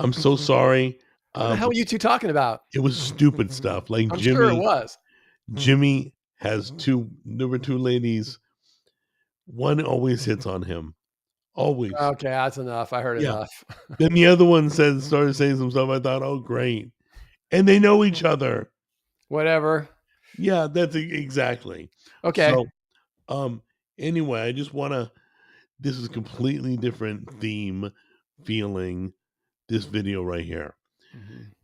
I'm so sorry. What the hell are you two talking about? It was stupid stuff. Like I'm sure it was. Jimmy has number two ladies. One always hits on him. Always. Okay, that's enough. I heard Yeah. enough. Then the other one started saying some stuff. I thought, oh, great. And they know each other. Whatever. Yeah, that's exactly. Okay. So, anyway, I just want to, this is a completely different theme, feeling, this video right here.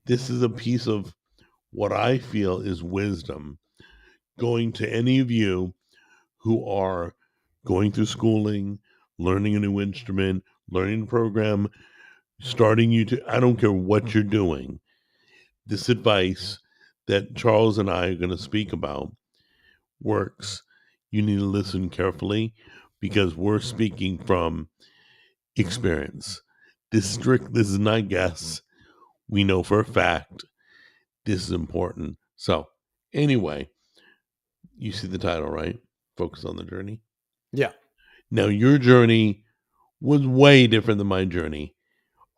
This is a piece of what I feel is wisdom going to any of you who are going through schooling, learning a new instrument, learning a program, starting YouTube. I don't care what you're doing. This advice that Charles and I are going to speak about works. You need to listen carefully because we're speaking from experience. This is not guess. We know for a fact this is important. So, anyway, you see the title, right? Focus on the journey. Yeah. Now, your journey was way different than my journey.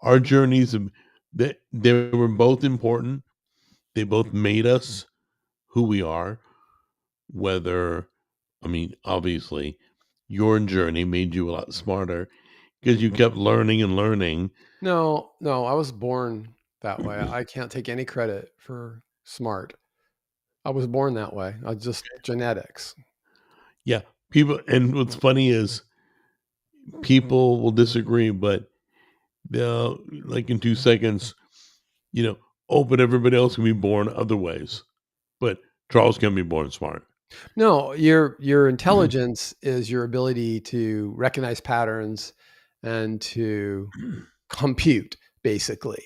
Our journeys, they were both important. They both made us who we are. Obviously, your journey made you a lot smarter because you kept learning and learning. No, I was born that way. I can't take any credit for smart. I was born that way. I just genetics. Yeah, people, and what's funny is people will disagree, but they'll, like in 2 seconds, but everybody else can be born other ways. But Charles can be born smart. No, your intelligence is your ability to recognize patterns and to compute, basically.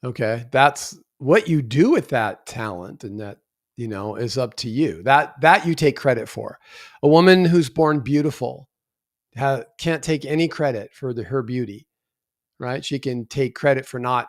Okay. That's what you do with that talent, and that, is up to you. That you take credit for. A woman who's born beautiful can't take any credit for her beauty, right? She can take credit for not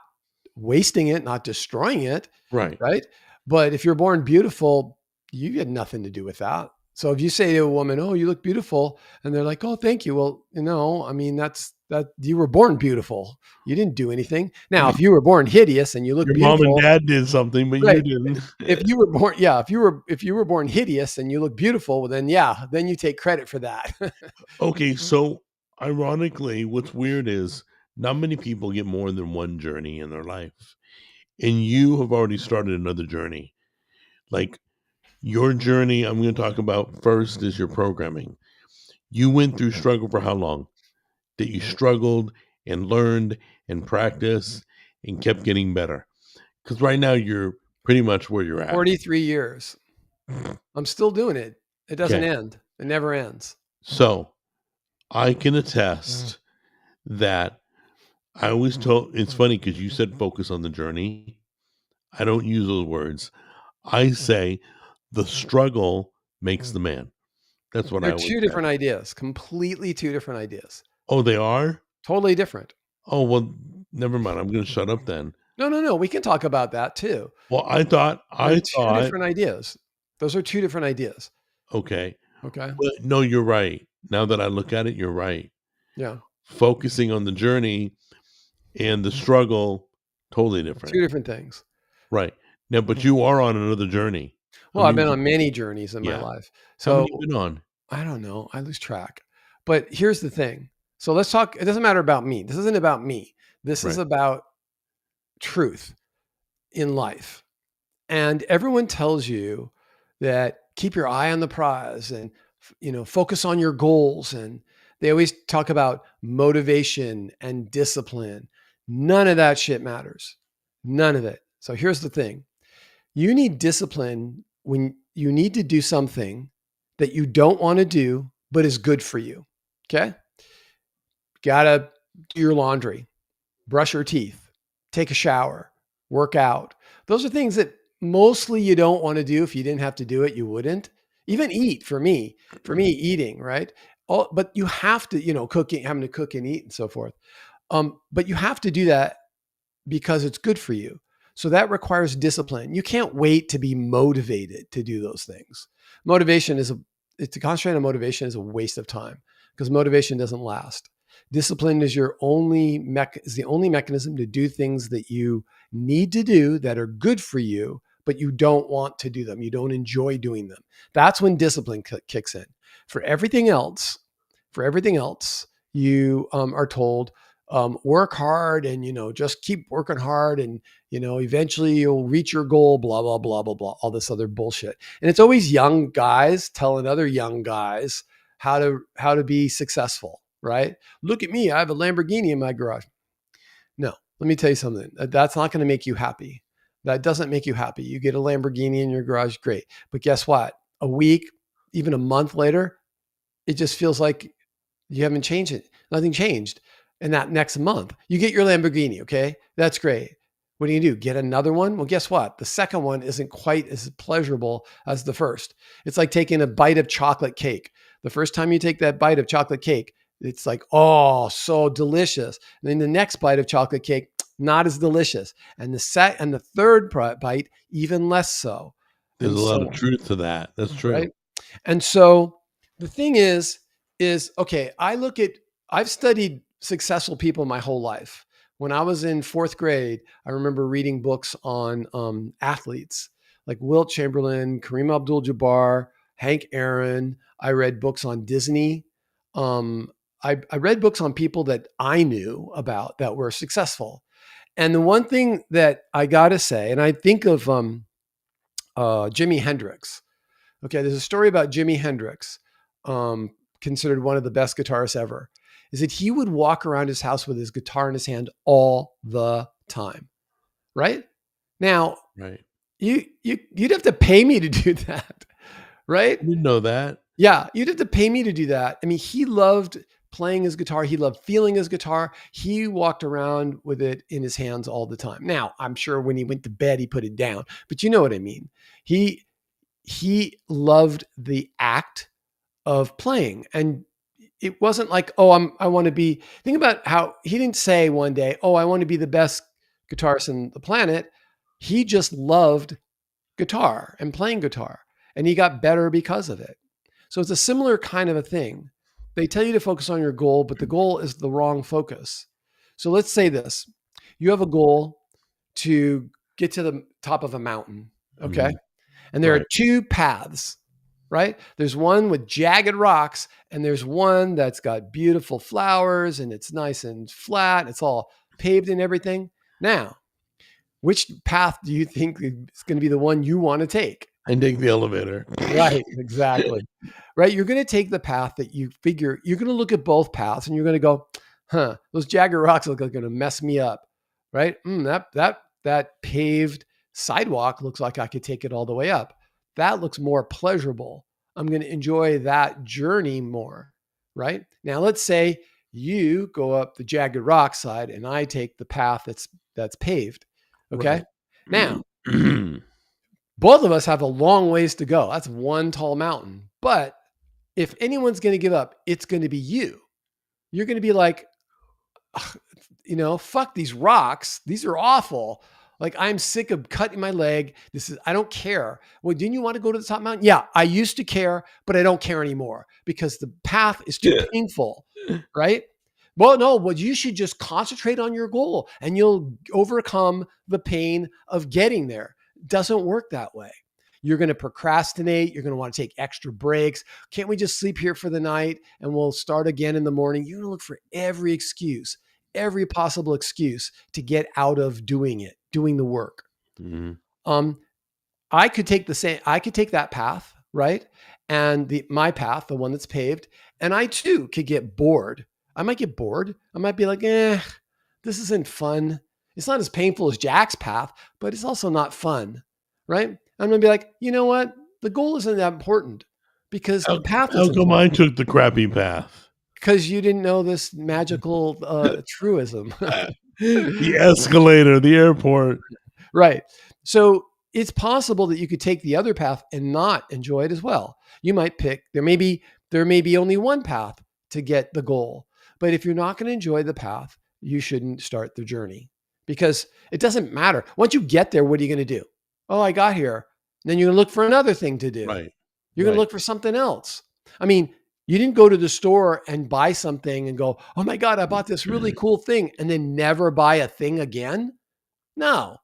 wasting it, not destroying it. Right. Right. But if you're born beautiful, you had nothing to do with that. So if you say to a woman, "Oh, you look beautiful," and they're like, "Oh, thank you." Well, that's that you were born beautiful. You didn't do anything. Now, if you were born hideous and you look your beautiful, mom and dad did something, but right, you didn't. if you were born hideous and you look beautiful, well, then you take credit for that. Okay, so ironically, what's weird is not many people get more than one journey in their life. And you have already started another journey. Like your journey, I'm going to talk about first is your programming. You went through struggle for how long? That you struggled and learned and practiced and kept getting better. Because right now you're pretty much where you're at. 43 years. I'm still doing it. It doesn't end. It never ends. So I can attest that I always told, it's funny because you said focus on the journey. I don't use those words. I say the struggle makes the man. That's what They're two different ideas, completely two different ideas. Oh, they are? Totally different. Oh, well, never mind. I'm going to shut up then. No. We can talk about that too. Well, I thought two different ideas. Those are two different ideas. Okay. Okay. But no, you're right. Now that I look at it, you're right. Yeah. Focusing on the journey and the struggle, totally different. Two different things. Right. Now, but you are on another journey. Well, I've been on many journeys in my life. So how many have you been on? I don't know. I lose track. But here's the thing. So let's talk. It doesn't matter about me. This isn't about me. This is about truth in life. And everyone tells you that keep your eye on the prize and, focus on your goals. And they always talk about motivation and discipline. None of that shit matters. None of it. So here's the thing. You need discipline when you need to do something that you don't want to do, but is good for you. Okay. Gotta do your laundry, brush your teeth, take a shower, work out. Those are things that mostly you don't want to do. If you didn't have to do it, you wouldn't. Even eat for me eating, right? But you have to, cooking, having to cook and eat and so forth. But you have to do that because it's good for you. So that requires discipline. You can't wait to be motivated to do those things. To concentrate on motivation is a waste of time because motivation doesn't last. Discipline is the only mechanism to do things that you need to do that are good for you, but you don't want to do them. You don't enjoy doing them. That's when discipline kicks in. For everything else, you are told, work hard and, just keep working hard and, eventually you'll reach your goal, blah, blah, blah, blah, blah, all this other bullshit. And it's always young guys telling other young guys how to be successful, right? Look at me. I have a Lamborghini in my garage. No, let me tell you something. That's not going to make you happy. That doesn't make you happy. You get a Lamborghini in your garage, great. But guess what? A week, even a month later, it just feels like you haven't changed it. Nothing changed. And that next month, you get your Lamborghini, okay? That's great. What do you do? Get another one? Well, guess what? The second one isn't quite as pleasurable as the first. It's like taking a bite of chocolate cake. The first time you take that bite of chocolate cake, it's like, oh, so delicious. And then the next bite of chocolate cake, not as delicious. And the third bite, even less so. There's a lot of truth to that. That's true. Right? And so the thing is, okay, I've studied successful people my whole life. When I was in 4th grade, I remember reading books on athletes like Wilt Chamberlain, Kareem Abdul-Jabbar, Hank Aaron. I read books on Disney. I read books on people that I knew about that were successful. And the one thing that I got to say, and I think of Jimi Hendrix. Okay, there's a story about Jimi Hendrix, considered one of the best guitarists ever, is that he would walk around his house with his guitar in his hand all the time, right? Now, right. You'd have to pay me to do that, right? You know that. Yeah, you'd have to pay me to do that. I mean, he loved playing his guitar. He loved feeling his guitar. He walked around with it in his hands all the time. Now, I'm sure when he went to bed, he put it down, but you know what I mean? He loved the act of playing. And it wasn't like, I want to be, think about how he didn't say one day, I want to be the best guitarist on the planet. He just loved guitar and playing guitar, and he got better because of it. So it's a similar kind of a thing. They tell you to focus on your goal, but the goal is the wrong focus. So let's say this. You have a goal to get to the top of a mountain, okay? Mm-hmm. And there are 2 paths, right? There's one with jagged rocks, and there's one that's got beautiful flowers, and it's nice and flat. It's all paved and everything. Now, which path do you think is going to be the one you want to take? And take the elevator. Right, exactly. Right. You're going to take the path that you figure, you're going to look at both paths and you're going to go, those jagged rocks look like they're going to mess me up. Right. That paved sidewalk looks like I could take it all the way up. That looks more pleasurable. I'm going to enjoy that journey more. Right. Now, let's say you go up the jagged rock side and I take the path that's paved. Okay. Right. Now, both of us have a long ways to go. That's one tall mountain. But if anyone's going to give up, it's going to be you. You're going to be like, fuck these rocks. These are awful. Like, I'm sick of cutting my leg. I don't care. Well, didn't you want to go to the top mountain? Yeah, I used to care, but I don't care anymore because the path is too painful, right? Well, no, you should just concentrate on your goal and you'll overcome the pain of getting there. Doesn't work that way. You're going to procrastinate. You're going to want to take extra breaks. Can't we just sleep here for the night and we'll start again in the morning? You're going to look for every possible excuse to get out of doing the work. Mm-hmm. I could take that path, right? And my path, the one that's paved, and I too could get bored. I might get bored. I might be like, this isn't fun. It's not as painful as Jack's path, but it's also not fun, right? I'm going to be like, you know what? The goal isn't that important because the path is important. How come I took the crappy path? Because you didn't know this magical truism. The escalator, the airport. Right. So it's possible that you could take the other path and not enjoy it as well. You might pick, there may be only one path to get the goal. But if you're not going to enjoy the path, you shouldn't start the journey. Because it doesn't matter. Once you get there, what are you going to do? Oh, I got here. Then you're going to look for another thing to do. Right. You're going to look for something else. I mean, You didn't go to the store and buy something and go, oh my God, I bought this really cool thing, and then never buy a thing again. No.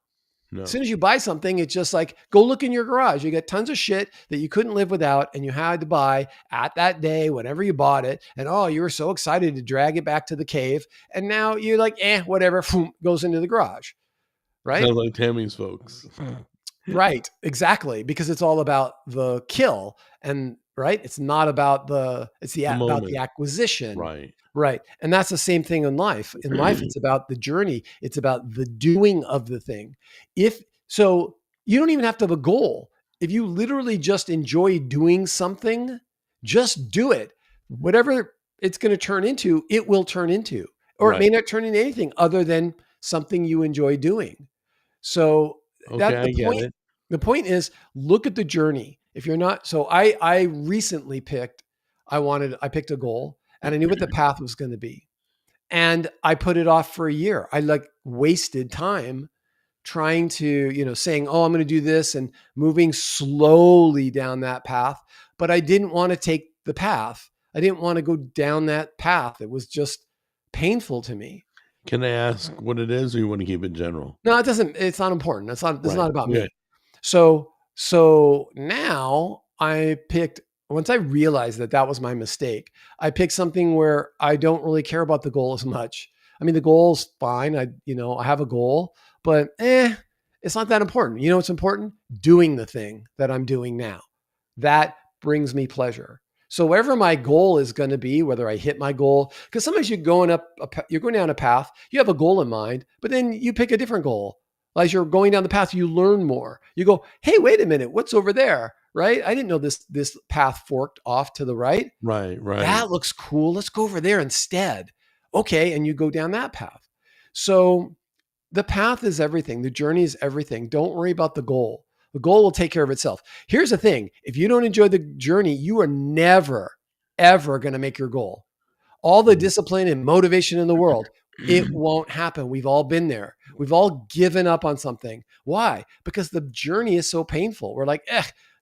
As soon as you buy something, it's just like, go look in your garage. You got tons of shit that you couldn't live without and you had to buy at that day, whenever you bought it. And oh, you were so excited to drag it back to the cave. And now you're like, whatever, goes into the garage. Right? Sounds like Tammy's folks. Right. Exactly. Because it's all about the kill. And right. It's not about about the acquisition. Right. Right. And that's the same thing in life. In life, it's about the journey. It's about the doing of the thing. So you don't even have to have a goal. If you literally just enjoy doing something, just do it. Whatever it's going to turn into, it will turn into, or it may not turn into anything other than something you enjoy doing. So the point is, look at the journey. If you're not, so I recently picked a goal. And I knew what the path was going to be. And I put it off for a year. I wasted time trying to, saying, oh, I'm going to do this and moving slowly down that path. But I didn't want to take the path. I didn't want to go down that path. It was just painful to me. Can I ask what it is, or you want to keep it general? No, it's not important. It's not about me. So now I picked, once I realized that was my mistake, I picked something where I don't really care about the goal as much. I mean, the goal's fine. I have a goal, but it's not that important. You know what's important? Doing the thing that I'm doing now. That brings me pleasure. So wherever my goal is going to be, whether I hit my goal, because sometimes you're going down a path, you have a goal in mind, but then you pick a different goal. As you're going down the path, you learn more. You go, hey, wait a minute, what's over there? Right? I didn't know this path forked off to the right. Right. That looks cool. Let's go over there instead. Okay. And you go down that path. So the path is everything. The journey is everything. Don't worry about the goal. The goal will take care of itself. Here's the thing. If you don't enjoy the journey, you are never, ever going to make your goal. All the discipline and motivation in the world, it won't happen. We've all been there. We've all given up on something. Why? Because the journey is so painful. We're like,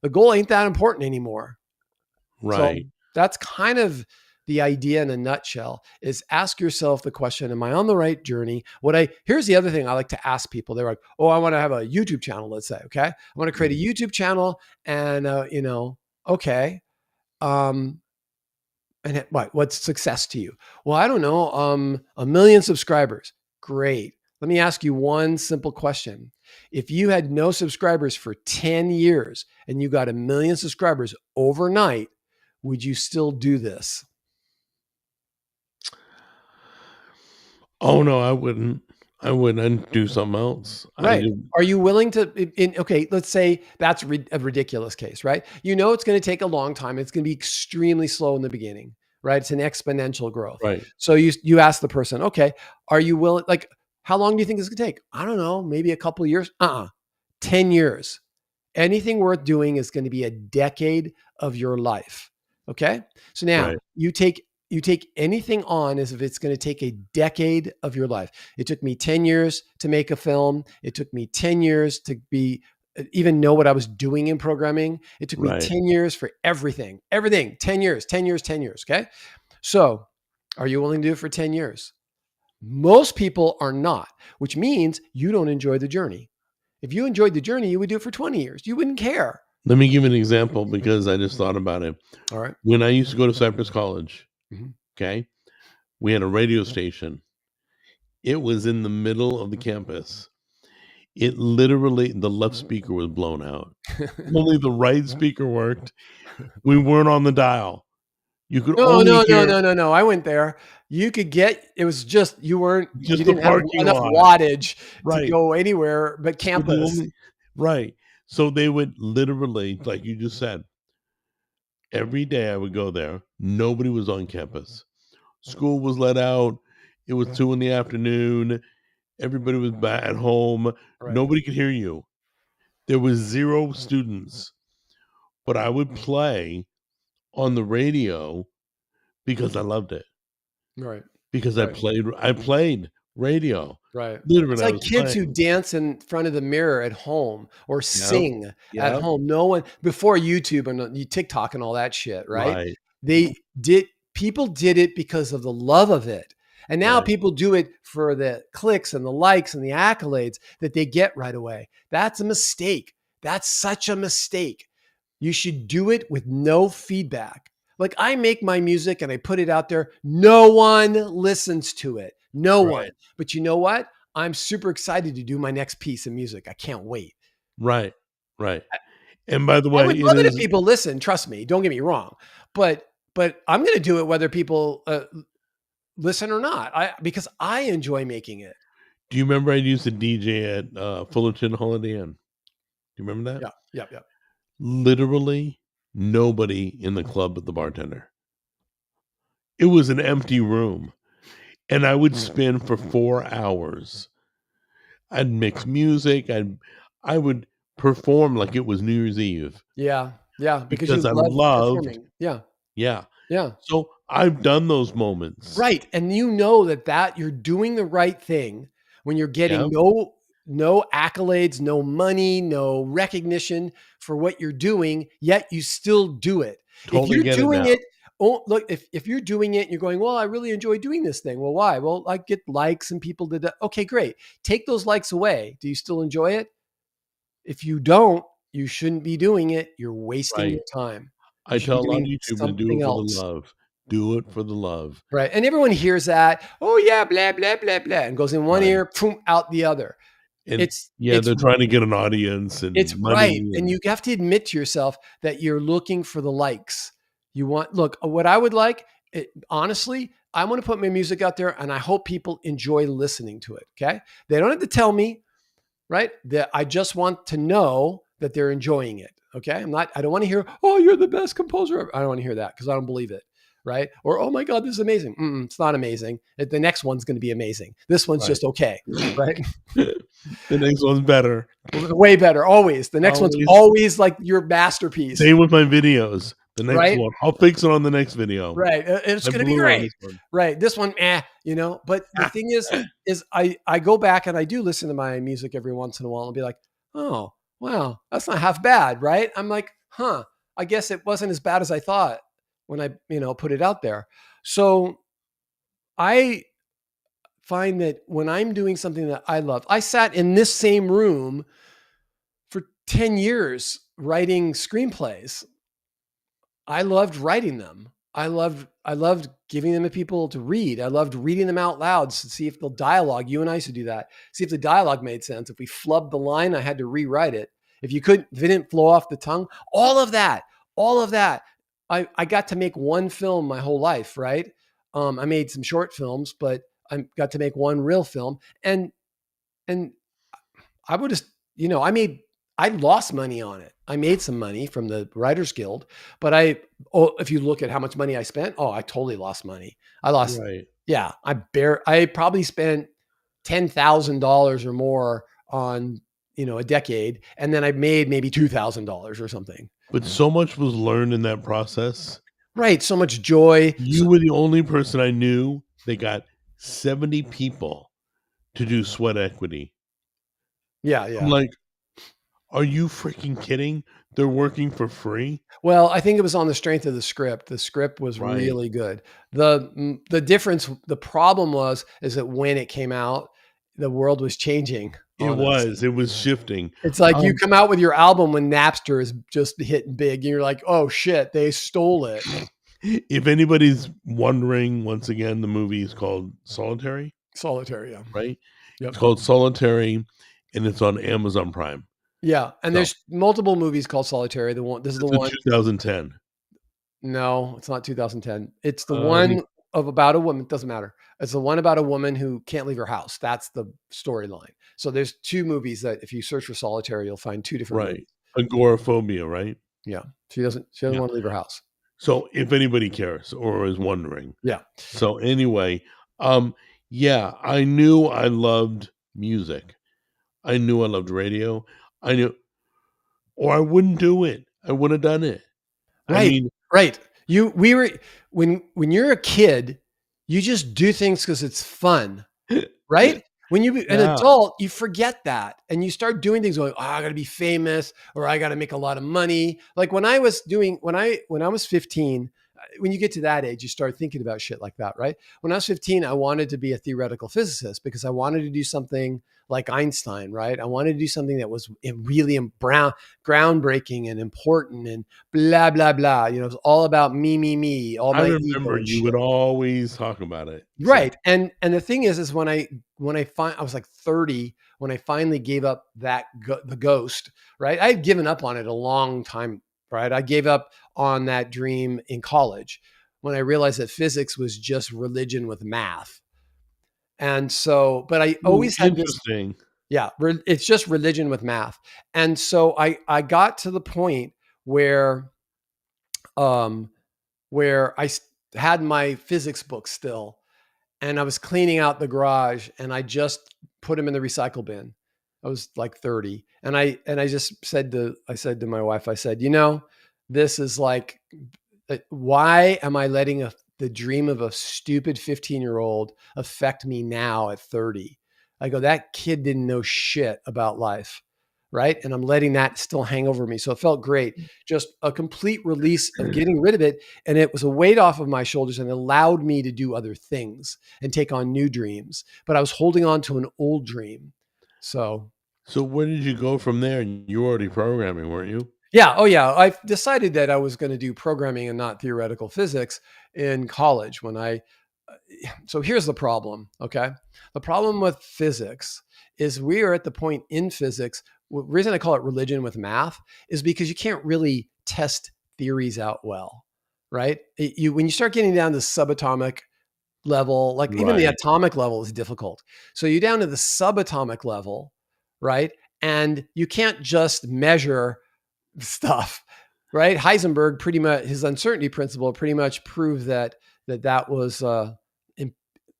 the goal ain't that important anymore. Right. So that's kind of the idea in a nutshell, is ask yourself the question, am I on the right journey? Here's the other thing I like to ask people. They're like, oh, I want to have a YouTube channel, let's say, okay? I want to create a YouTube channel and, okay. And what's success to you? Well, I don't know. 1 million subscribers. Great. Let me ask you one simple question. If you had no subscribers for 10 years and you got 1 million subscribers overnight, would you still do this? Oh no, I wouldn't. I'd do something else. Right. Are you willing to, okay, let's say that's a ridiculous case, right? It's going to take a long time. It's going to be extremely slow in the beginning, right? It's an exponential growth. Right. So you ask the person, okay, are you willing, how long do you think this could take? I don't know, maybe a couple of years. 10 years. Anything worth doing is going to be a decade of your life. Okay. So now you take anything on as if it's going to take a decade of your life. It took me 10 years to make a film. It took me 10 years to even know what I was doing in programming. It took me 10 years for everything, 10 years. Okay. So are you willing to do it for 10 years? Most people are not, which means you don't enjoy the journey. If you enjoyed the journey, you would do it for 20 years. You wouldn't care. Let me give an example because I just thought about it. All right. When I used to go to Cypress College, okay, we had a radio station. It was in the middle of the campus. It literally, the left speaker was blown out. Only the right speaker worked. We weren't on the dial. You could no. I went there. You could it was just, you didn't have enough wattage to go anywhere but campus. Right. So they would literally, like you just said, every day I would go there. Nobody was on campus. School was let out. It was 2 p.m. Everybody was back at home. Right. Nobody could hear you. There was 0 students. But I would play on the radio because I loved it. Right. Because I played radio. Right. Literally, it's like kids who dance in front of the mirror at home or sing at home. No one before YouTube and TikTok and all that shit, right? People did it because of the love of it. And now people do it for the clicks and the likes and the accolades that they get right away. That's a mistake. That's such a mistake. You should do it with no feedback. Like, I make my music and I put it out there. No one listens to it. No one. But you know what? I'm super excited to do my next piece of music. I can't wait. Right. And by the way, I would love it if people listen. Trust me. Don't get me wrong. But I'm going to do it whether people listen or not. Because I enjoy making it. Do you remember I used to DJ at Fullerton Holiday Inn? Do you remember that? Yeah. Literally nobody in the club but the bartender. It was an empty room. And I would spin for 4 hours. I'd mix music. I would perform like it was New Year's Eve. Yeah. Because I loved performing. Yeah. Yeah. So I've done those moments. Right. And you know that you're doing the right thing when you're getting no accolades, no money, no recognition for what you're doing, yet you still do it. Totally if you're doing it, look, if you're doing it and you're going, well, I really enjoy doing this thing. Well, why? Well, I get likes and people did that. Okay, great. Take those likes away. Do you still enjoy it? If you don't, you shouldn't be doing it. You're wasting your time. I tell a lot of YouTube to do it for the love. Do it for the love. Right. And everyone hears that. Oh yeah, blah, blah, blah, blah. And goes in one ear, boom, out the other. And they're trying to get an audience and it's money. Right. And you have to admit to yourself that you're looking for the likes. Look, what I would like, honestly, I want to put my music out there and I hope people enjoy listening to it. Okay. They don't have to tell me, right? That I just want to know that they're enjoying it. Okay. I don't want to hear, oh, you're the best composer ever. I don't want to hear that because I don't believe it. Right. Or, oh my God, this is amazing. It's not amazing. The next one's going to be amazing. This one's just okay. Right. The next one's better. Way better. Always. The next one's always like your masterpiece. Same with my videos. The next one, I'll fix it on the next video. Right. It's going to be great. Right. This one, but the thing is I go back and I do listen to my music every once in a while and be like, oh, wow, that's not half bad. Right. I'm like, I guess it wasn't as bad as I thought when I, put it out there. So I find that when I'm doing something that I love, I sat in this same room for 10 years writing screenplays. I loved writing them. I loved giving them to people to read. I loved reading them out loud to see if the dialogue, you and I used to do that, see if the dialogue made sense. If we flubbed the line, I had to rewrite it. If it didn't flow off the tongue, all of that. I got to make one film my whole life, right? I made some short films, but I got to make one real film. And I would just, I lost money on it. I made some money from the Writers Guild, but if you look at how much money I spent, I totally lost money. I lost, I probably spent $10,000 or more on, a decade. And then I made maybe $2,000 or something. But so much was learned in that process. Right. So much joy. You were the only person I knew that got 70 people to do Sweat Equity. Yeah. I'm like, are you freaking kidding? They're working for free? Well, I think it was on the strength of the script. The script was really good. The difference, the problem is that when it came out, the world was changing. It was shifting. It's like you come out with your album when Napster is just hitting big and you're like, oh shit, they stole it. If anybody's wondering, once again, the movie is called Solitary. Solitary, yeah. Right? Yep. It's called Solitary and it's on Amazon Prime. Yeah. And there's multiple movies called Solitary. This is the one. 2010. No, it's not 2010. It's the one about a woman. It doesn't matter. It's the one about a woman who can't leave her house. That's the storyline. So there's two movies that if you search for Solitary, you'll find two different movies. Agoraphobia, right? Yeah. She doesn't want to leave her house. So if anybody cares or is wondering. Yeah. So anyway, I knew I loved music. I knew I loved radio. I knew, or I wouldn't do it. I would have done it. Right. Right. When you're a kid, you just do things because it's fun, right? When you're an adult, you forget that and you start doing things going, I got to be famous or I got to make a lot of money. Like when I was 15, when you get to that age, you start thinking about shit like that, right? When I was 15, I wanted to be a theoretical physicist because I wanted to do something like Einstein, right? I wanted to do something that was really groundbreaking and important and blah, blah, blah. It was all about me, all I my remember ego and you shit. would always talk about it. Right. And the thing is when I was like 30, when I finally gave up the ghost, right? I had given up on it a long time, right? I gave up on that dream in college when I realized that physics was just religion with math. And so, but I always had this, it's just religion with math. And so I got to the point where I had my physics book still, and I was cleaning out the garage, and I just put them in the recycle bin. I was like 30. And I just said to my wife, I said, this is like, why am I letting the dream of a stupid 15-year-old affect me now at 30? I go, that kid didn't know shit about life. Right. And I'm letting that still hang over me. So it felt great. Just a complete release of getting rid of it. And it was a weight off of my shoulders and allowed me to do other things and take on new dreams. But I was holding on to an old dream. So where did you go from there? You were already programming, weren't you? Yeah. Oh, yeah. I decided that I was going to do programming and not theoretical physics in college so here's the problem. Okay. The problem with physics is we are at the point in physics. The reason I call it religion with math is because you can't really test theories out well, right? When you start getting down to subatomic level, like even the atomic level is difficult. So you're down to the subatomic level, right? And you can't just measure stuff, right? Heisenberg pretty much, his uncertainty principle pretty much proved that was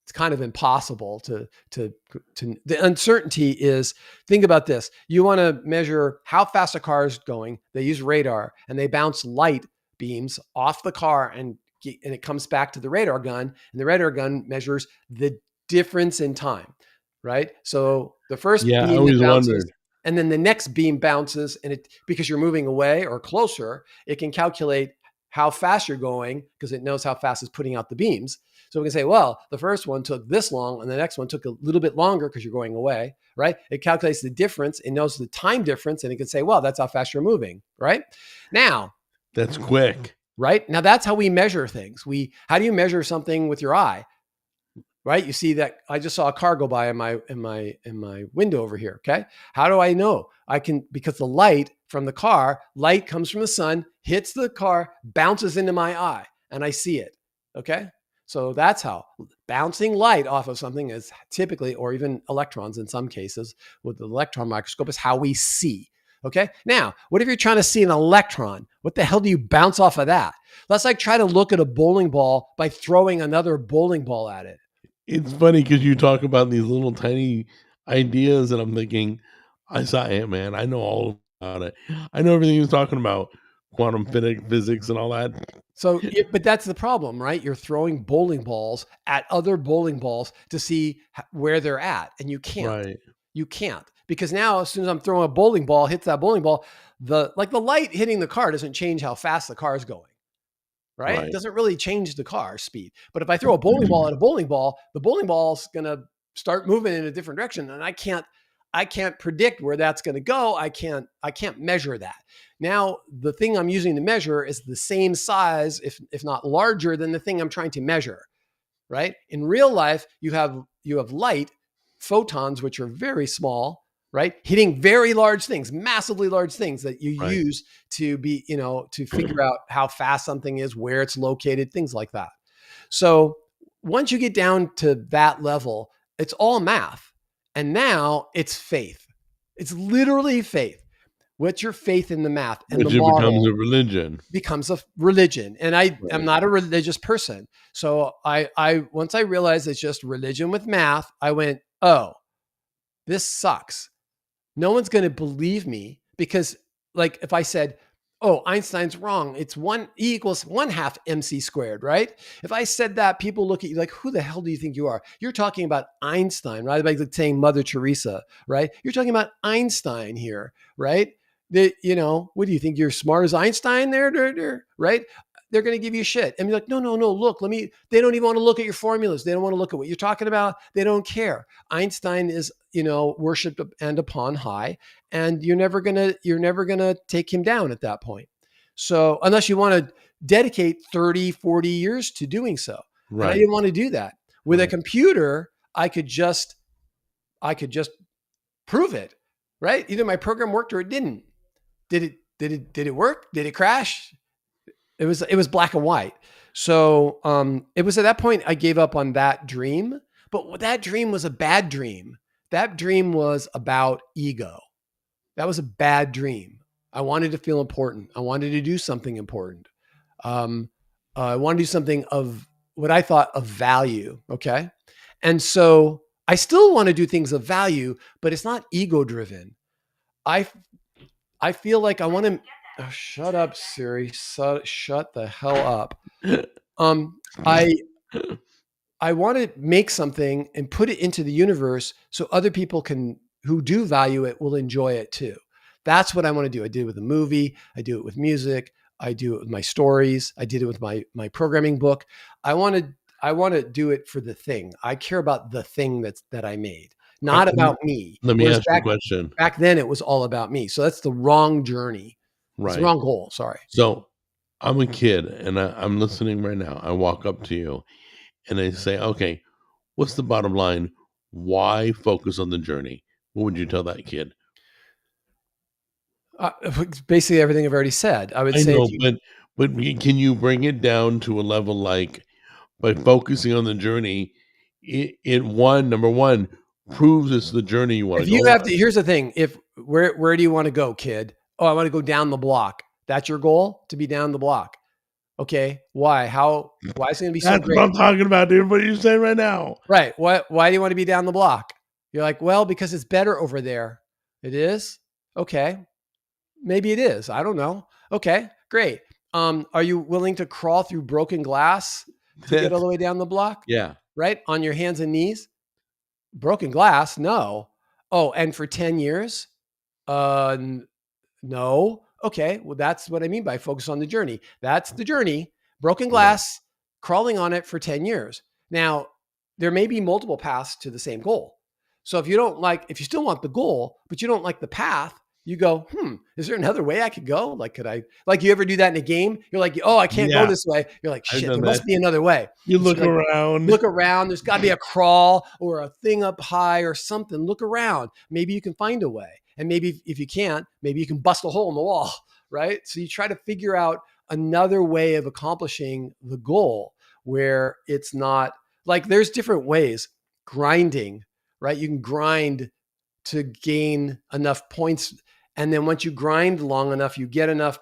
it's kind of impossible to the uncertainty is, think about this. You want to measure how fast a car is going. They use radar and they bounce light beams off the car and it comes back to the radar gun, and the radar gun measures the difference in time, right? So the first beam I always wondered. And then the next beam bounces, and because you're moving away or closer, it can calculate how fast you're going because it knows how fast it's putting out the beams. So we can say, well, the first one took this long and the next one took a little bit longer because you're going away, right? It calculates the difference. It knows the time difference, and it can say, well, that's how fast you're moving, right? Now, that's quick. Right? Now that's how we measure things. How do you measure something with your eye? Right? You see that I just saw a car go by in my window over here. Okay. How do I know? Because the light from the car, light comes from the sun, hits the car, bounces into my eye, and I see it. Okay. So that's how bouncing light off of something is typically, or even electrons in some cases with the electron microscope, is how we see. Okay. Now, what if you're trying to see an electron? What the hell do you bounce off of that? Let's like try to look at a bowling ball by throwing another bowling ball at it. It's funny because you talk about these little tiny ideas, and I'm thinking, I saw Ant-Man. I know all about it. I know everything he was talking about, quantum physics and all that. So, but that's the problem, right? You're throwing bowling balls at other bowling balls to see where they're at, and you can't. Right. You can't, because now as soon as I'm throwing a bowling ball, hits that bowling ball, the light hitting the car doesn't change how fast the car is going. Right? It doesn't really change the car speed. But if I throw a bowling ball at a bowling ball, the bowling ball's going to start moving in a different direction. And I can't predict where that's going to go. I can't measure that. Now, the thing I'm using to measure is the same size, if not larger than the thing I'm trying to measure. Right? In real life, you have light, photons, which are very small, right? Hitting very large things, massively large things that you use to be, to figure out how fast something is, where it's located, things like that. So once you get down to that level, it's all math. And now it's faith. It's literally faith. What's your faith in the math? And which the model becomes a religion. Becomes a religion. And I am not a religious person. So once I realized it's just religion with math, I went, oh, this sucks. No one's going to believe me because, like, if I said, oh, Einstein's wrong, it's E equals 1/2 mc squared, right? If I said that, people look at you like, who the hell do you think you are? You're talking about Einstein, right? Like saying Mother Teresa, right? You're talking about Einstein here, right? What do you think? You're smart as Einstein there, right? they're going to give you shit. And you're like, no, look, they don't even want to look at your formulas. They don't want to look at what you're talking about. They don't care. Einstein is, worshipped and upon high, and you're never going to take him down at that point. So unless you want to dedicate 30, 40 years to doing so. Right. And I didn't want to do that. With a computer, I could just prove it, right? Either my program worked or it didn't. Did it work? Did it crash? It was black and white. So it was at that point I gave up on that dream. But that dream was a bad dream. That dream was about ego. That was a bad dream. I wanted to feel important. I wanted to do something important. I wanted to do something of what I thought of value. Okay. And so I still want to do things of value, but it's not ego driven. I feel like I want to, shut up, Siri. Shut the hell up. I want to make something and put it into the universe so other people who do value it will enjoy it too. That's what I want to do. I did it with a movie. I do it with music. I do it with my stories. I did it with my programming book. I want to do it for the thing. I care about the thing that I made, not about me. Let me ask you a question. Back then it was all about me. So that's the wrong journey. Right. It's the wrong goal. Sorry. So I'm a kid and I'm listening right now. I walk up to you and I say, okay, what's the bottom line? Why focus on the journey? What would you tell that kid? Basically everything I've already said. I would say, but can you bring it down to a level like by focusing on the journey, number one, proves it's the journey you want to go on. Here's the thing. Where do you want to go, kid? Oh, I want to go down the block. That's your goal, to be down the block. Okay. Why? Why is it going to be so great? That's what I'm talking about, dude. What are you saying right now? Right. Why do you want to be down the block? You're like, well, because it's better over there. It is? Okay. Maybe it is. I don't know. Okay, great. Are you willing to crawl through broken glass to get all the way down the block? Yeah. Right? On your hands and knees? Broken glass? No. Oh, and for 10 years? No. Okay, well, that's what I mean by focus on the journey. That's the journey. Broken glass, crawling on it for 10 years. Now, there may be multiple paths to the same goal. So if you still want the goal, but you don't like the path, you go, is there another way I could go? Like, you ever do that in a game? You're like, oh, I can't go this way. You're like, shit, there must be another way. You look around. Look around. There's got to be a crawl or a thing up high or something. Look around. Maybe you can find a way. And maybe if you can't, maybe you can bust a hole in the wall, right? So you try to figure out another way of accomplishing the goal where it's not like there's different ways. Grinding, right? You can grind to gain enough points. And then once you grind long enough, you get enough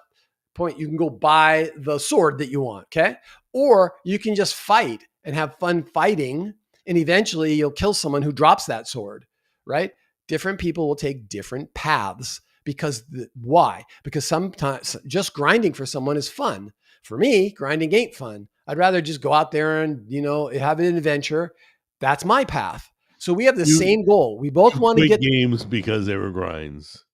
point, you can go buy the sword that you want, okay? Or you can just fight and have fun fighting, and eventually you'll kill someone who drops that sword, right? Different people will take different paths why? Because sometimes just grinding for someone is fun. For me, grinding ain't fun. I'd rather just go out there and, have an adventure. That's my path. So we have the same goal. We both want to get games because they were grinds.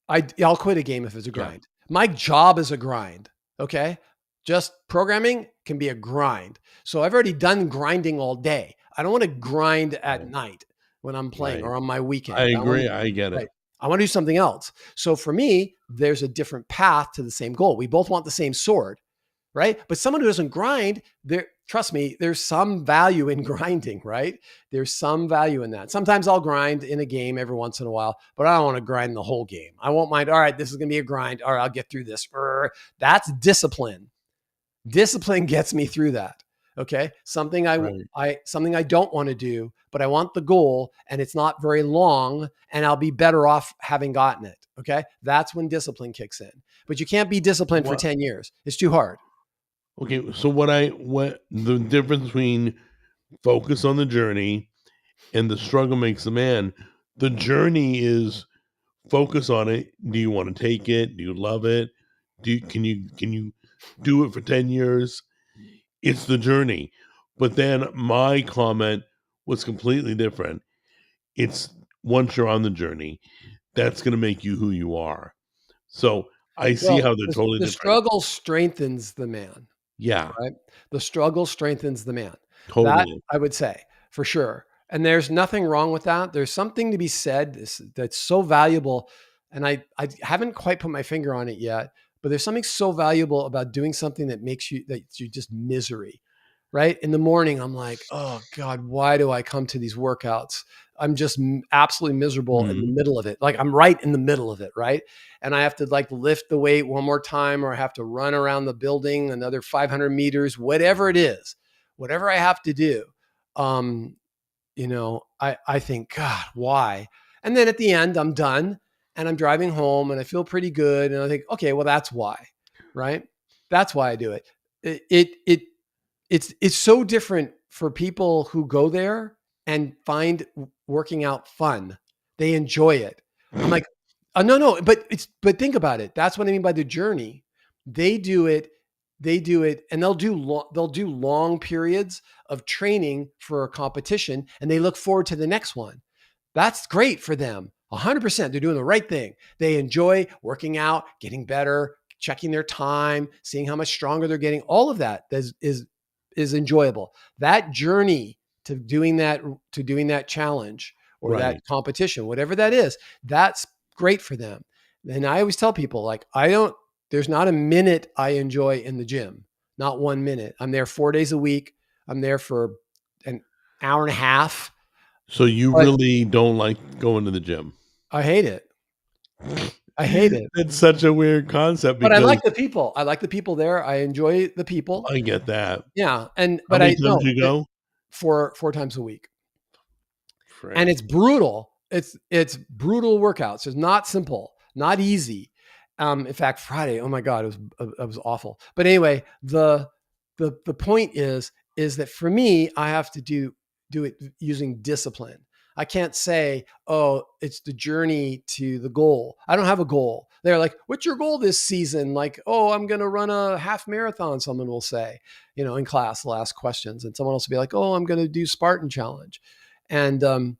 I'll quit a game if it's a grind. Yeah. My job is a grind. Okay. Just programming can be a grind. So I've already done grinding all day. I don't want to grind at night when I'm playing or on my weekend. I agree. I get it. Right. I want to do something else. So for me, there's a different path to the same goal. We both want the same sword, right? But someone who doesn't grind, trust me, there's some value in grinding, right? There's some value in that. Sometimes I'll grind in a game every once in a while, but I don't want to grind the whole game. I won't mind, all right, this is going to be a grind. All right, I'll get through this. That's discipline. Discipline gets me through that. Okay. Something I don't want to do, but I want the goal and it's not very long and I'll be better off having gotten it. Okay. That's when discipline kicks in, but you can't be disciplined for 10 years. It's too hard. Okay. So what the difference between focus on the journey and the struggle makes the man, the journey is focus on it. Do you want to take it? Do you love it? Can you do it for 10 years? It's the journey. But then my comment was completely different. It's once you're on the journey, that's going to make you who you are. So I see how they're totally different. The struggle strengthens the man. Yeah, right? The struggle strengthens the man. That totally. I would say for sure. And there's nothing wrong with that. There's something to be said that's so valuable. And I haven't quite put my finger on it yet, but there's something so valuable about doing something that makes you, that you just misery, right? In the morning, I'm like, oh God, why do I come to these workouts? I'm just absolutely miserable in the Mhm. middle of it. Like I'm right in the middle of it, right? And I have to like lift the weight one more time, or I have to run around the building another 500 meters, whatever it is, whatever I have to do. Um, I think, God, why? And then at the end, I'm done and I'm driving home and I feel pretty good. And I think, okay, well, that's why, right? That's why I do it. It's so different for people who go there and find working out fun. They enjoy it. I'm like, no, but think about it. That's what I mean by the journey. They do it, and they'll do long periods of training for a competition, and they look forward to the next one. That's great for them. 100%. They're doing the right thing. They enjoy working out, getting better, checking their time, seeing how much stronger they're getting. All of that is enjoyable. That journey to doing that challenge or that Right. competition, whatever that is, that's great for them. And I always tell people, like, there's not a minute I enjoy in the gym, not 1 minute. I'm there 4 days a week. I'm there for an hour and a half. So you But really don't like going to the gym? I hate it. I hate it. It's such a weird concept But I because like the people. I like the people there. I enjoy the people. I get that. Yeah. How But many I times know do you go? four times a week. And Frick. it's brutal. It's brutal workouts. It's not simple, not easy. In fact, Friday, oh my God, it was awful. But anyway, the point is that for me, I have to do it using discipline. I can't say, oh, it's the journey to the goal. I don't have a goal. They're like, what's your goal this season? Like, oh, I'm going to run a half marathon. Someone will say, in class, they'll ask questions, and someone else will be like, oh, I'm going to do Spartan Challenge. And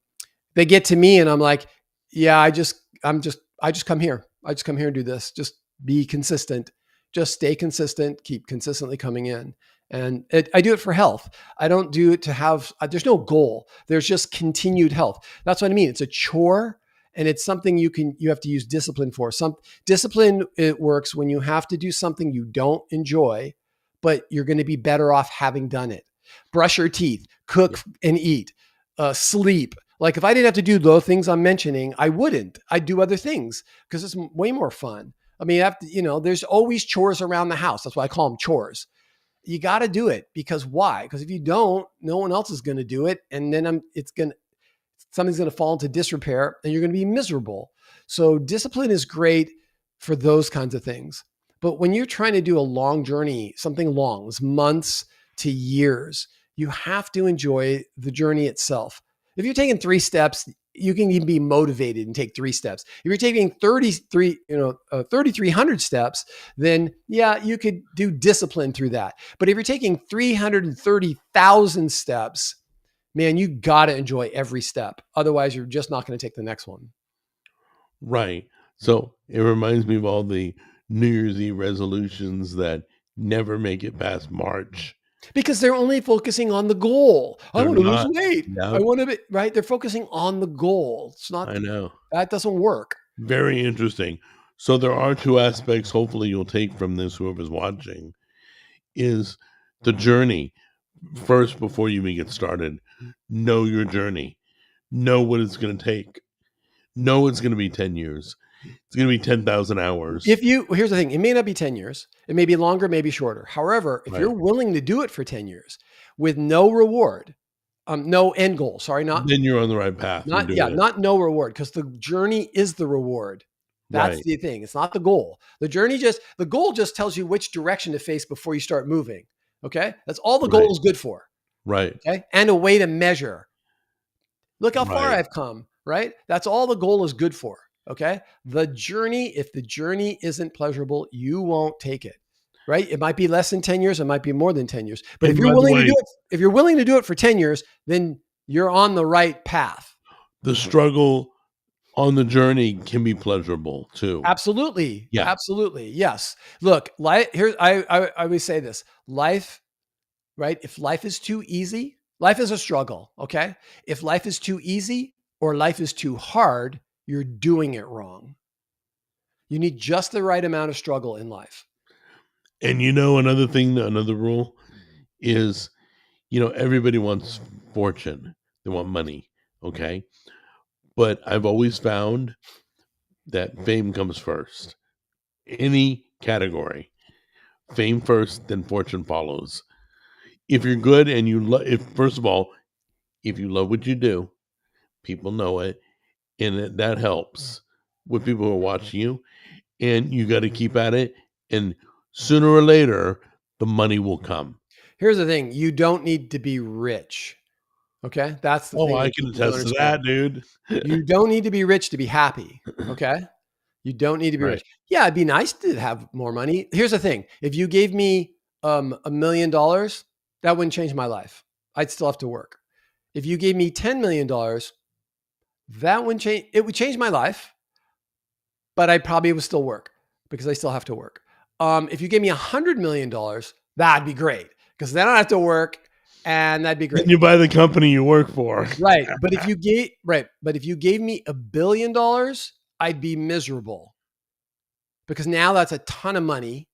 they get to me and I'm like, yeah, I just come here. I just come here and do this. Just be consistent. Just stay consistent. Keep consistently coming in. And I do it for health. I don't do it to have, there's no goal. There's just continued health. That's what I mean. It's a chore and it's something you have to use discipline for. Some discipline, it works when you have to do something you don't enjoy, but you're going to be better off having done it. Brush your teeth, cook and eat, sleep. Like if I didn't have to do those things I'm mentioning, I wouldn't. I'd do other things because it's way more fun. I mean, there's always chores around the house. That's why I call them chores. You got to do it because why? Because if you don't, no one else is going to do it. And then something's going to fall into disrepair and you're going to be miserable. So discipline is great for those kinds of things. But when you're trying to do a long journey, something long, it's months to years, you have to enjoy the journey itself. If you're taking 3 steps, you can even be motivated and take 3 steps. If you're taking 3,300 steps, then yeah, you could do discipline through that. But if you're taking 330,000 steps, man, you got to enjoy every step. Otherwise, you're just not going to take the next one. Right. So it reminds me of all the New Year's Eve resolutions that never make it past March. Because they're only focusing on the goal. I want to lose weight. Yeah. I want to be right. They're focusing on the goal. It's not. I know. That doesn't work. Very interesting. So there are 2 aspects hopefully you'll take from this, whoever's watching, is the journey. First, before you even get started, know your journey. Know what it's going to take. Know it's going to be 10 years. It's going to be 10,000 hours. Here's the thing, it may not be 10 years. It may be longer, maybe shorter. However, if you're willing to do it for 10 years with no reward, no end goal, then you're on the right path. Not no reward, because the journey is the reward. That's the thing. It's not the goal. The goal just tells you which direction to face before you start moving. Okay. That's all the goal is good for. Right. Okay. And a way to measure. Look how far I've come. Right. That's all the goal is good for. Okay. The journey, if the journey isn't pleasurable, you won't take it. Right. It might be less than 10 years. It might be more than 10 years. But if you're willing to do it for 10 years, then you're on the right path. The struggle on the journey can be pleasurable too. Absolutely. Yeah. Absolutely. Yes. Look, life here, I always say this. Life, right? If life is too easy, life is a struggle. Okay. If life is too easy or life is too hard, you're doing it wrong. You need just the right amount of struggle in life. And another thing, another rule is, everybody wants fortune. They want money. Okay. But I've always found that fame comes first. Any category, fame first, then fortune follows. If you're good and first of all, if you love what you do, people know it, and that helps with people who are watching you. And you got to keep at it, and sooner or later, the money will come. Here's the thing: you don't need to be rich. Okay, that's the thing. I can attest to that, dude. You don't need to be rich to be happy. Okay, you don't need to be rich. Yeah, it'd be nice to have more money. Here's the thing: if you gave me $1 million, that wouldn't change my life. I'd still have to work. If you gave me $10 million, that wouldn't change. It would change my life, but I probably would still work because I still have to work. If you gave me $100 million, that'd be great because then I don't have to work. And that'd be great. Then you buy the company you work for. Right. But if you gave me $1 billion, I'd be miserable. Because now that's a ton of money.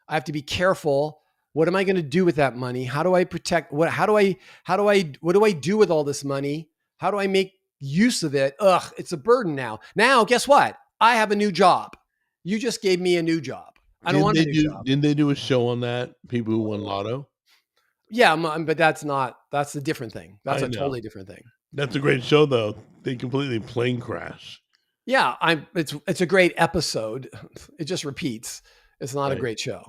I have to be careful. What am I going to do with that money? How do I protect what do I do with all this money? How do I make use of it? Ugh, it's a burden now. Now, guess what? I have a new job. You just gave me a new job. I don't want a new job. Didn't they do a show on that? People who won lotto? Yeah, but that's a different thing. That's a totally different thing. That's a great show though. They completely plane crash. Yeah, it's a great episode. It just repeats. It's not a great show.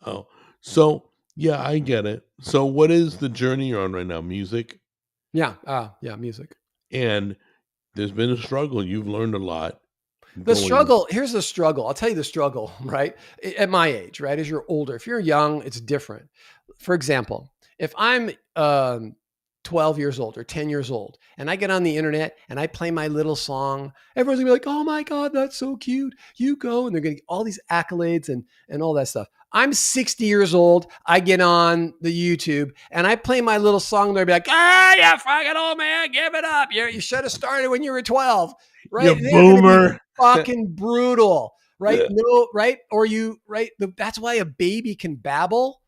Oh, so yeah, I get it. So what is the journey you're on right now? Music? Yeah. Music. And there's been a struggle. You've learned a lot. Here's the struggle. I'll tell you the struggle, right? At my age, right? As you're older, if you're young, it's different. For example, if I'm 12 years old or 10 years old and I get on the internet and I play my little song, everyone's gonna be like, oh my God, that's so cute. You go, and they're gonna get all these accolades and all that stuff. I'm 60 years old. I get on the YouTube and I play my little song. They'll be like, you fucking old man, give it up. You should have started when you were 12, right? You boomer. Fucking brutal, right? Yeah. No, right? That's why a baby can babble.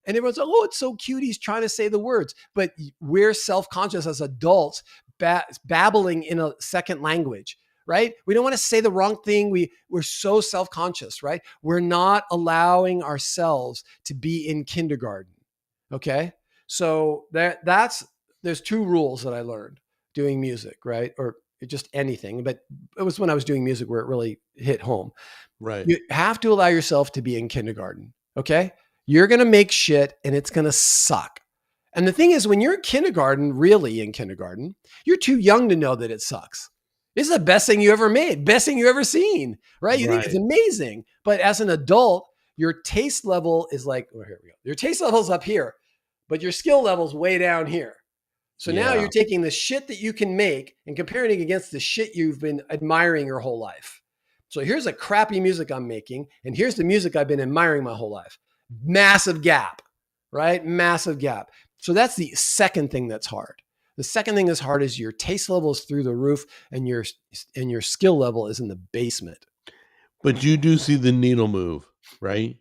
And everyone's like, oh, it's so cute. He's trying to say the words. But we're self-conscious as adults, babbling in a second language, right? We don't want to say the wrong thing. We're so self-conscious, right? We're not allowing ourselves to be in kindergarten, okay? So there's two rules that I learned doing music, right? Or just anything. But it was when I was doing music where it really hit home. Right. You have to allow yourself to be in kindergarten, okay? You're going to make shit and it's going to suck. And the thing is, when you're in kindergarten, you're too young to know that it sucks. This is the best thing you ever made, best thing you ever seen, right? You think it's amazing. But as an adult, your taste level is like, here we go. Your taste level is up here, but your skill level is way down here. So now you're taking the shit that you can make and comparing it against the shit you've been admiring your whole life. So here's the crappy music I'm making, and here's the music I've been admiring my whole life. Massive gap, right? Massive gap. So that's the second thing that's hard. The second thing that's hard is your taste level is through the roof and your skill level is in the basement. But you do see the needle move, right?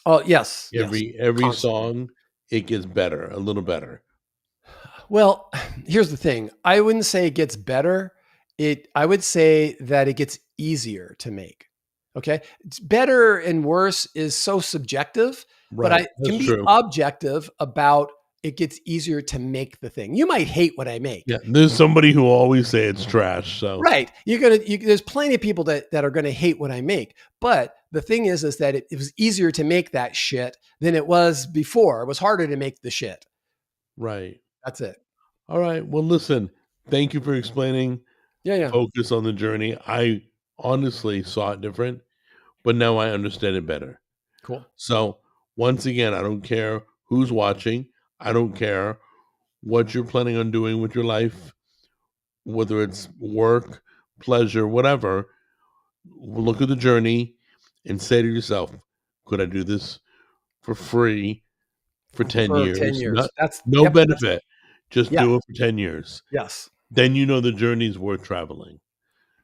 Oh, yes. Every song, it gets better, a little better. Well, here's the thing. I wouldn't say it gets better. I would say that it gets easier to make. Okay. It's better and worse is so subjective, but I can be objective about it gets easier to make the thing. You might hate what I make. Yeah. There's somebody who always say it's trash. So right. There's plenty of people that are going to hate what I make. But the thing is that it was easier to make that shit than it was before. It was harder to make the shit. Right. That's it. All right. Well, listen, thank you for explaining. Yeah. Focus on the journey. I honestly saw it different, but now I understand it better. Cool. So once again, I don't care who's watching. I don't care what you're planning on doing with your life, whether it's work, pleasure, whatever, look at the journey and say to yourself, could I do this for free for 10 years? 10 years. No benefit. Just do it for 10 years. Yes. Then you know the journey is worth traveling.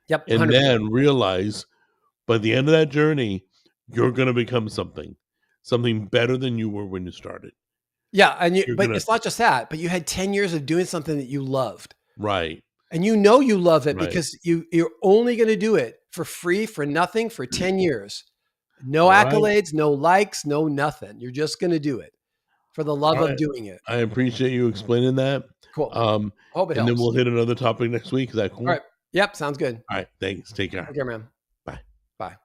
Yep. And 100%. then realize by the end of that journey, you're going to become something better than you were when you started. Yeah. And it's not just that, but you had 10 years of doing something that you loved. Right. And you know you love it because you're only going to do it for free, for nothing, for 10 years. No accolades, no likes, no nothing. You're just going to do it for the love of doing it. I appreciate you explaining that. Cool. Hope it helps. And then we'll hit another topic next week. Is that cool? All right. Yep. Sounds good. All right. Thanks. Take care. Take care, man. Bye. Bye.